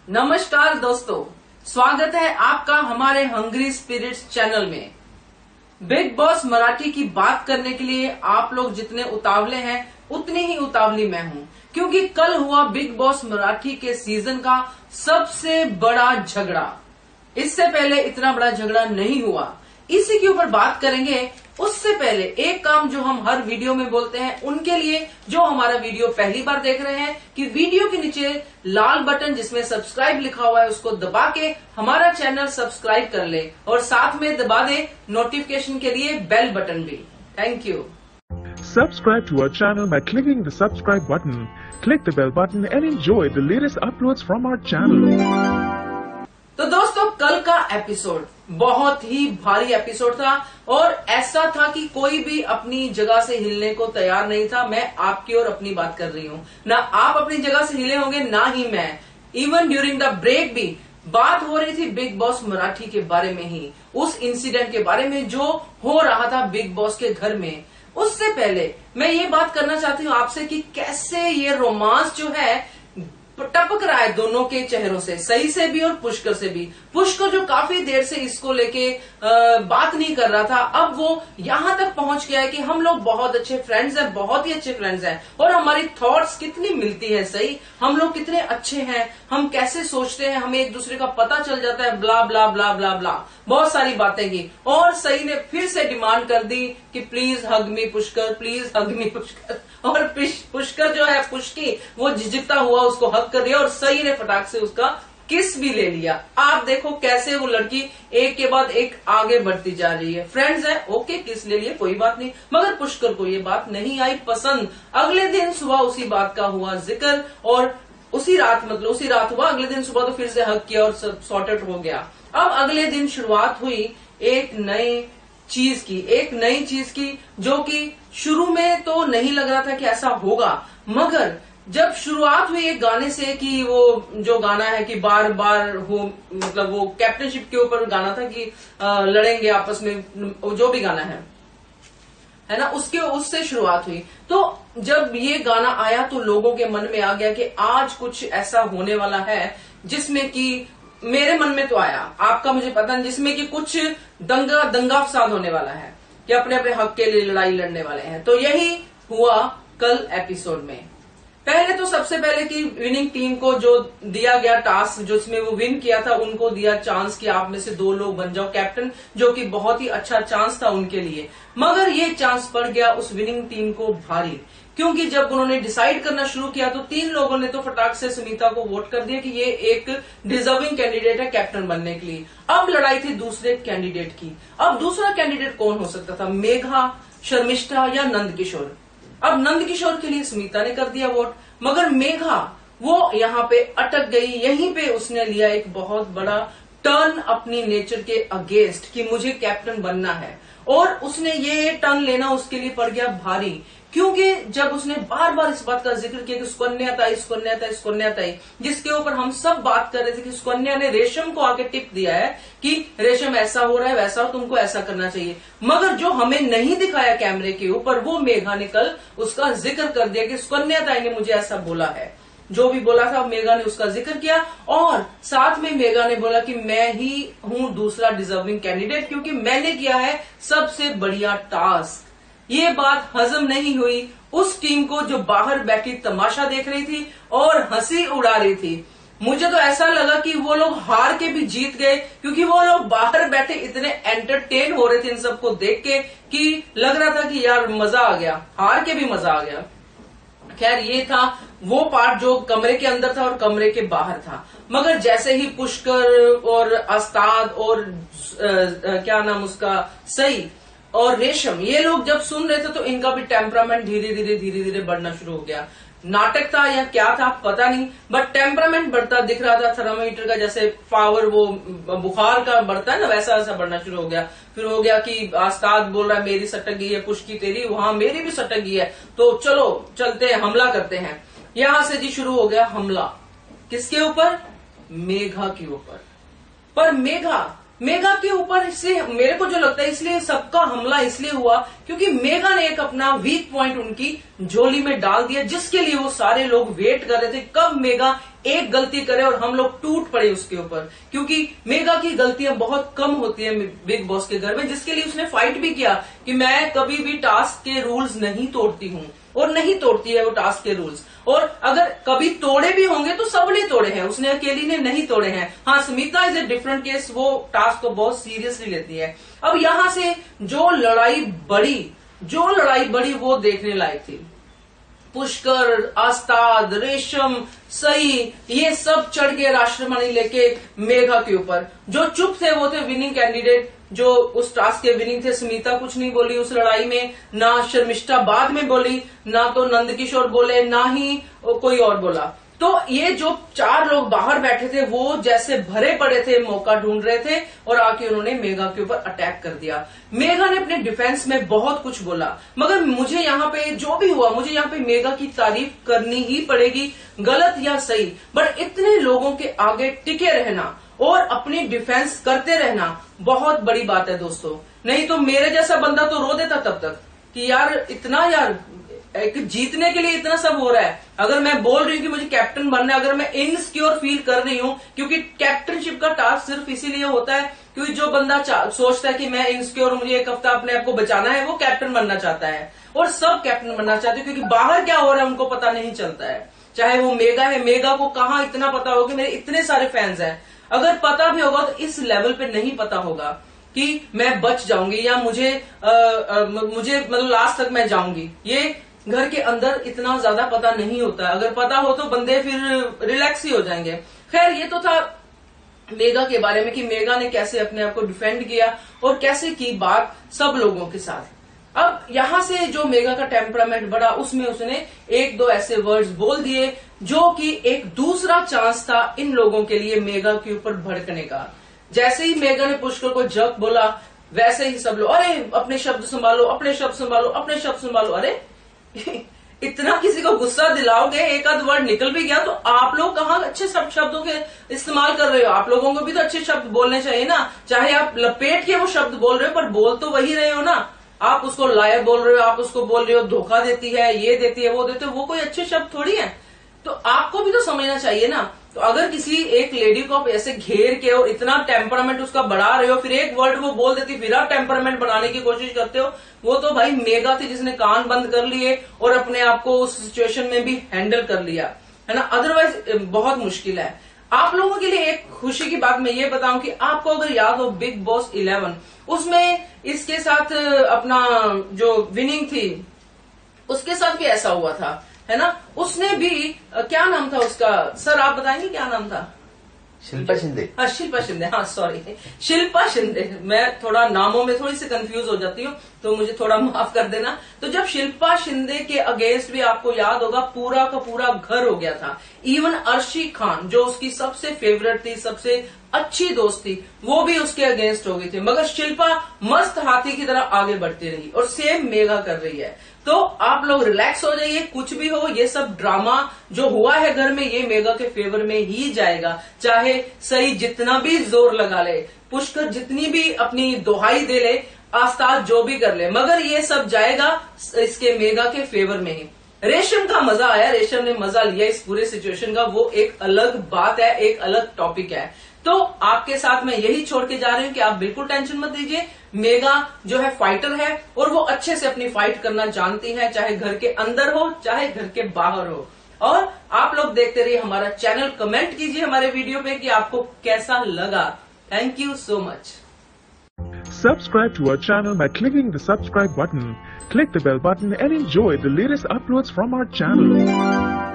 नमस्कार दोस्तों, स्वागत है आपका हमारे हंग्री स्पिरिट्स चैनल में। बिग बॉस मराठी की बात करने के लिए आप लोग जितने उतावले हैं उतनी ही उतावली मैं हूं, क्योंकि कल हुआ बिग बॉस मराठी के सीजन का सबसे बड़ा झगड़ा। इससे पहले इतना बड़ा झगड़ा नहीं हुआ, इसी के ऊपर बात करेंगे। उससे पहले एक काम जो हम हर वीडियो में बोलते हैं, उनके लिए जो हमारा वीडियो पहली बार देख रहे हैं, कि वीडियो के नीचे लाल बटन जिसमें सब्सक्राइब लिखा हुआ है उसको दबा के हमारा चैनल सब्सक्राइब कर ले और साथ में दबा दे नोटिफिकेशन के लिए बेल बटन भी। Thank you. Subscribe to our channel by clicking the subscribe button. Click the bell button and enjoy the latest uploads from our channel. तो दोस्तों, कल का एपिसोड बहुत ही भारी एपिसोड था और ऐसा था कि कोई भी अपनी जगह से हिलने को तैयार नहीं था। मैं आपकी और अपनी बात कर रही हूँ, ना आप अपनी जगह से हिले होंगे ना ही मैं। इवन ड्यूरिंग द ब्रेक भी बात हो रही थी बिग बॉस मराठी के बारे में ही, उस इंसिडेंट के बारे में जो हो रहा था बिग बॉस के घर में। उससे पहले मैं ये बात करना चाहती हूँ आपसे कि कैसे ये रोमांस जो है टपक रहा है दोनों के चेहरों से, सही से भी और पुष्कर से भी। पुष्कर जो काफी देर से इसको लेके बात नहीं कर रहा था, अब वो यहां तक पहुंच गया है कि हम लोग बहुत अच्छे फ्रेंड्स हैं, बहुत ही अच्छे फ्रेंड्स हैं और हमारी थॉट्स कितनी मिलती है, सही हम लोग कितने अच्छे हैं, हम कैसे सोचते हैं, हमें एक दूसरे का पता चल जाता है, ब्ला ब्ला ब्ला ब्ला ब्ला, बहुत सारी बातें की। और सही ने फिर से डिमांड कर दी कि please hug me Pushkar, please hug me Pushkar. और पुष्कर जो है पुष्की, वो झिझकता हुआ उसको हक कर दिया और सही ने फटाक से उसका किस भी ले लिया। आप देखो कैसे वो लड़की एक के बाद एक आगे बढ़ती जा रही है। फ्रेंड्स है, ओके, किस ले लिए कोई बात नहीं, मगर पुष्कर को ये बात नहीं आई पसंद। अगले दिन सुबह उसी बात का हुआ जिक्र और उसी रात हुआ, अगले दिन सुबह तो फिर से हक किया और सॉर्टेड हो गया। अब अगले दिन शुरुआत हुई एक नई चीज की जो कि शुरू में तो नहीं लग रहा था कि ऐसा होगा, मगर जब शुरुआत हुई एक गाने से कि वो जो गाना है कि बार बार हो, मतलब वो कैप्टनशिप के ऊपर गाना था कि लड़ेंगे आपस में, जो भी गाना है ना, उससे शुरुआत हुई। तो जब ये गाना आया तो लोगों के मन में आ गया कि आज कुछ ऐसा होने वाला है, जिसमें कि मेरे मन में तो आया, आपका मुझे पता नहीं, जिसमें कि कुछ दंगा फसाद होने वाला है, कि अपने अपने हक के लिए लड़ाई लड़ने वाले हैं। तो यही हुआ कल एपिसोड में। पहले तो सबसे पहले कि विनिंग टीम को जो दिया गया टास्क, जो इसमें वो विन किया था, उनको दिया चांस कि आप में से 2 लोग बन जाओ कैप्टन, जो कि बहुत ही अच्छा चांस था उनके लिए। मगर ये चांस पड़ गया उस विनिंग टीम को भारी, क्योंकि जब उन्होंने डिसाइड करना शुरू किया तो 3 लोगों ने तो फटाक से सुनीता को वोट कर दिया कि ये एक डिजर्विंग कैंडिडेट है कैप्टन बनने के लिए। अब लड़ाई थी दूसरे कैंडिडेट की। अब दूसरा कैंडिडेट कौन हो सकता था, मेघा, शर्मिष्ठा या नंदकिशोर। अब नंदकिशोर के लिए सुनीता ने कर दिया वोट, मगर मेघा वो यहाँ पे अटक गई। यहीं पे उसने लिया एक बहुत बड़ा टर्न अपनी नेचर के अगेंस्ट कि मुझे कैप्टन बनना है, और उसने ये टर्न लेना उसके लिए पड़ गया भारी, क्योंकि जब उसने बार बार इस बात का जिक्र किया कि सुकन्या, जिसके ऊपर हम सब बात कर रहे थे कि सुकन्या ने रेशम को आके टिप दिया है कि रेशम ऐसा हो रहा है, वैसा हो, तुमको ऐसा करना चाहिए। मगर जो हमें नहीं दिखाया कैमरे के ऊपर, वो मेघा ने कल उसका जिक्र कर दिया कि सुकन्या ताई ने मुझे ऐसा बोला है। जो भी बोला था मेघा ने उसका जिक्र किया, और साथ में मेघा ने बोला कि मैं ही हूं दूसरा डिजर्विंग कैंडिडेट, क्योंकि मैंने किया है सबसे बढ़िया टास्क। ये बात हजम नहीं हुई उस टीम को जो बाहर बैठी तमाशा देख रही थी और हंसी उड़ा रही थी। मुझे तो ऐसा लगा कि वो लोग हार के भी जीत गए, क्योंकि वो लोग बाहर बैठे इतने एंटरटेन हो रहे थे इन सबको देख के कि लग रहा था कि यार मजा आ गया, हार के भी मजा आ गया। खैर, ये था वो पार्ट जो कमरे के अंदर था और कमरे के बाहर था। मगर जैसे ही पुष्कर और अस्ताद और क्या नाम उसका, सई और रेशम, ये लोग जब सुन रहे थे तो इनका भी टेम्परामेंट धीरे धीरे बढ़ना शुरू हो गया। नाटक था या क्या था पता नहीं, बट टेम्परामेंट बढ़ता दिख रहा था। थर्मामीटर का जैसे पावर वो बुखार का बढ़ता है ना, वैसा वैसा बढ़ना शुरू हो गया। फिर हो गया कि आस्ताद बोल रहा है मेरी सटक गई है, पुष्की तेरी, वहां मेरी भी सटक गई है, तो चलो चलते हैं, हमला करते हैं। यहां से जी शुरू हो गया हमला, किसके ऊपर, मेघा के ऊपर। पर मेघा के ऊपर इसलिए मेरे को जो लगता है, इसलिए सबका हमला इसलिए हुआ क्योंकि मेघा ने एक अपना वीक पॉइंट उनकी झोली में डाल दिया, जिसके लिए वो सारे लोग वेट कर रहे थे कब मेगा एक गलती करे और हम लोग टूट पड़े उसके ऊपर, क्योंकि मेगा की गलतियां बहुत कम होती है बिग बॉस के घर में, जिसके लिए उसने फाइट भी किया कि मैं कभी भी टास्क के रूल्स नहीं तोड़ती हूं, और नहीं तोड़ती है वो टास्क के रूल्स, और अगर कभी तोड़े भी होंगे तो सबने तोड़े हैं, उसने अकेली ने नहीं तोड़े हैं। हाँ, Smita is a different case, वो टास्क को बहुत सीरियसली लेती है। अब यहां से जो लड़ाई बढ़ी वो देखने लायक थी। पुष्कर, आस्ताद, रेशम, सई, ये सब चढ़ के राष्ट्रमणि लेके मेघा के ऊपर। जो चुप थे वो थे विनिंग कैंडिडेट, जो उस टास्क के विनिंग थे। स्मिता कुछ नहीं बोली उस लड़ाई में, ना शर्मिष्ठा बाद में बोली, ना तो नंदकिशोर बोले, ना ही कोई और बोला। तो ये जो 4 लोग बाहर बैठे थे वो जैसे भरे पड़े थे, मौका ढूंढ रहे थे, और आके उन्होंने मेघा के ऊपर अटैक कर दिया। मेघा ने अपने डिफेंस में बहुत कुछ बोला, मगर मुझे यहाँ पे जो भी हुआ, मुझे यहाँ पे मेघा की तारीफ करनी ही पड़ेगी, गलत या सही, बट इतने लोगों के आगे टिके रहना और अपनी डिफेंस करते रहना बहुत बड़ी बात है दोस्तों। नहीं तो मेरे जैसा बंदा तो रो देता तब तक कि यार इतना, यार एक जीतने के लिए इतना सब हो रहा है। अगर मैं बोल रही हूँ कि मुझे कैप्टन बनना है, अगर मैं इनसिक्योर फील कर रही हूँ, क्योंकि कैप्टनशिप का टास्क सिर्फ इसीलिए होता है क्योंकि जो बंदा सोचता है कि मैं इनसिक्योर, मुझे एक हफ्ता अपने आप को बचाना है, वो कैप्टन बनना चाहता है। और सब कैप्टन बनना चाहते हैं, क्योंकि बाहर क्या हो रहा है उनको पता नहीं चलता है। चाहे वो मेगा है, मेगा को कहाँ इतना पता होगा कि मेरे इतने सारे फैंस हैं। अगर पता भी होगा तो इस लेवल पे नहीं पता होगा कि मैं बच जाऊंगी या मुझे मतलब लास्ट तक मैं जाऊंगी। ये घर के अंदर इतना ज्यादा पता नहीं होता है। अगर पता हो तो बंदे फिर रिलैक्स ही हो जाएंगे। खैर, ये तो था मेगा के बारे में कि मेगा ने कैसे अपने आप को डिफेंड किया और कैसे की बात सब लोगों के साथ। अब यहां से जो मेगा का टेम्परामेंट बढ़ा, उसमें उसने 1-2 ऐसे वर्ड्स बोल दिए जो कि एक दूसरा चांस था इन लोगों के लिए मेगा के ऊपर भड़कने का। जैसे ही मेगा ने पुष्कर को जग बोला, वैसे ही सब लोग अरे अपने शब्द संभालो, अपने शब्द संभालो, अपने शब्द संभालो। अरे इतना किसी को गुस्सा दिलाओगे, एक आध वर्ड निकल भी गया तो आप लोग कहाँ अच्छे शब्दों के इस्तेमाल कर रहे हो। आप लोगों को भी तो अच्छे शब्द बोलने चाहिए ना। चाहे आप लपेट के वो शब्द बोल रहे हो, पर बोल तो वही रहे हो ना। आप उसको लायर बोल रहे हो, आप उसको बोल रहे हो धोखा देती है, ये देती है, वो देती है, वो कोई अच्छे शब्द थोड़ी है। तो आपको भी तो समझना चाहिए ना। तो अगर किसी एक लेडी को आप ऐसे घेर के और इतना टेम्परामेंट उसका बढ़ा रहे हो, फिर एक वर्ड वो बोल देती, फिर आप टेम्परामेंट बढ़ाने की कोशिश करते हो, वो तो भाई मेगा थी जिसने कान बंद कर लिए और अपने आप को उस सिचुएशन में भी हैंडल कर लिया, है ना। अदरवाइज बहुत मुश्किल है। आप लोगों के लिए एक खुशी की बात मैं ये बताऊं कि आपको अगर याद हो बिग बॉस 11, उसमें इसके साथ अपना जो विनिंग थी उसके साथ भी ऐसा हुआ था, है ना। उसने भी क्या नाम था उसका, सर आप बताएंगे क्या नाम था? शिल्पा शिंदे। हाँ, शिल्पा शिंदे, हाँ सॉरी, शिल्पा शिंदे। मैं थोड़ा नामों में थोड़ी सी कंफ्यूज हो जाती हूँ, तो मुझे थोड़ा माफ कर देना। तो जब शिल्पा शिंदे के अगेंस्ट भी आपको याद होगा पूरा का पूरा घर हो गया था। इवन अर्शी खान जो उसकी सबसे फेवरेट थी, सबसे अच्छी दोस्त थी, वो भी उसके अगेंस्ट हो गई थी, मगर शिल्पा मस्त हाथी की तरह आगे बढ़ती रही और सेम मेगा कर रही है। तो आप लोग रिलैक्स हो जाइए, कुछ भी हो, ये सब ड्रामा जो हुआ है घर में ये मेगा के फेवर में ही जाएगा। चाहे सही जितना भी जोर लगा ले, पुष्कर जितनी भी अपनी दोहाई दे ले, आस्ताद जो भी कर ले, मगर ये सब जाएगा इसके मेगा के फेवर में ही। रेशम का मजा आया, रेशम ने मजा लिया इस पूरे सिचुएशन का, वो एक अलग बात है, एक अलग टॉपिक है। तो आपके साथ मैं यही छोड़ के जा रही हूँ कि आप बिल्कुल टेंशन मत लीजिए। मेगा जो है फाइटर है और वो अच्छे से अपनी फाइट करना जानती है, चाहे घर के अंदर हो चाहे घर के बाहर हो। और आप लोग देखते रहिए हमारा चैनल, कमेंट कीजिए हमारे वीडियो पे कि आपको कैसा लगा। Thank you so much. Subscribe to our channel by clicking the subscribe button. Click the bell button and enjoy the latest uploads from our channel.